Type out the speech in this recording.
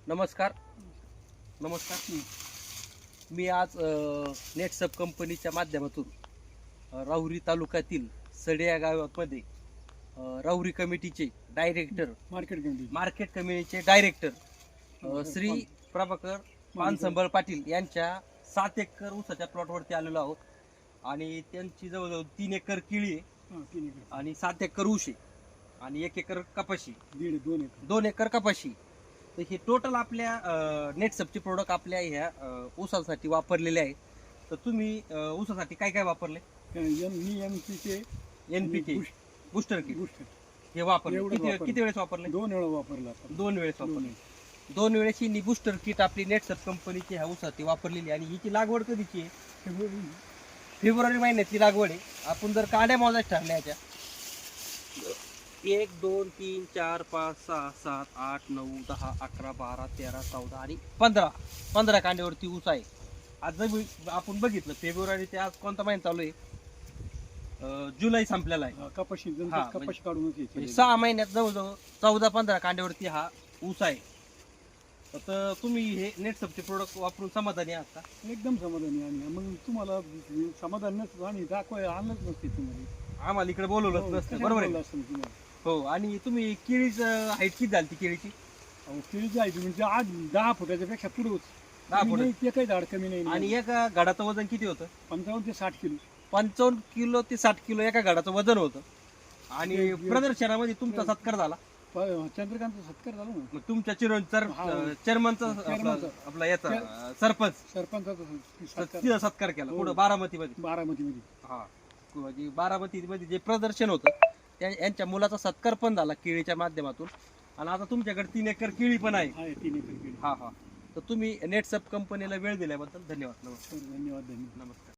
नमस्कार. मी आज नेटसब कंपनीच्या माध्यमातून राहुरी तालुक्यातील सडे या गावामध्ये राहुरी कमिटीचे डायरेक्टर मार्केट कमिटीचे डायरेक्टर श्री प्रभाकर पानसंबळ पाटील यांच्या 7 एकर ऊसाच्या प्लॉटवरती आलेलो आहोत आणि त्यांची जवळजवळ 3 एकर केळी आहे आणि 7 एकर ऊस आहे आणि 1 एकर कपाशी, 2 एकर कपाशी. तर हे टोटल आपल्या नेटसबचे प्रोडक्ट आपल्या ह्या ऊसासाठी वापरलेले आहे. तर तुम्ही ऊसासाठी काय काय वापरले? NPK बूस्टर किट हे वापरले. किती वेळेस वापरले? 2 वेळा वापरला. 2 वेळेस वापरले. 2 वेळेस ही बूस्टर किट आपली नेटसब कंपनीची ह्या ऊसासाठी वापरलेली आणि हिची लागवड कधीची आहे? फेब्रुवारी महिन्यातली लागवड आहे. आपण जर कांड्या मोजायच्या ठरल्या ह्याच्या 1 2 3 4 5 6 7 8 9 10 11 12 13 14 आणि 15 कांड्यावरती ऊस आहे. आज जर आपण बघितलं फेब्रुवारी ते आज कोणता महिना चालू आहे? जुलै संपलेला आहे. कपाशी म्हणजे काढून 6 महिन्यात जवळजवळ 14-15 कांड्यावरती हा ऊस आहे. तर तुम्ही हे नेटसबचे प्रोडक्ट वापरून समाधानी आहात का? एकदम समाधानी. आणि मग तुम्हाला समाधान नसतं आणि दाखवाय आणलंच नसते तुम्हाला. आम्हाला इकडे बोलवलंच नसतं, बरोबर आहे? हो. आणि तुम्ही केळीचं हाईट किती झाली ती केळीची? केळीची आहे म्हणजे 8-10 फुटाच्या पेक्षा पुढे होत. 10 फुट. ते काही झाड कमी नाही. आणि एका घडाचं वजन किती होतं? 55 ते 60 किलो. 55 किलो ते 60 किलो एका घडाचं वजन होतं. आणि प्रदर्शनामध्ये तुमचा सत्कार झाला. चंद्रकांत सत्कार झाला ना. मग तुमच्या चेअरमनचा आपला याचा सरपंचाचा सत्कार केला पुढे बारामतीमध्ये. हा, म्हणजे बारामतीमध्ये जे प्रदर्शन होतं यांच्या मुलाचा सत्कार पण झाला केळीच्या माध्यमातून. आणि आता तुमच्याकडे 3 एकर केळी पण आहे. 3 एकर केळी. हा. तर तुम्ही नेटसब कंपनीला वेळ दिल्याबद्दल धन्यवाद. धन्यवाद. नमस्कार.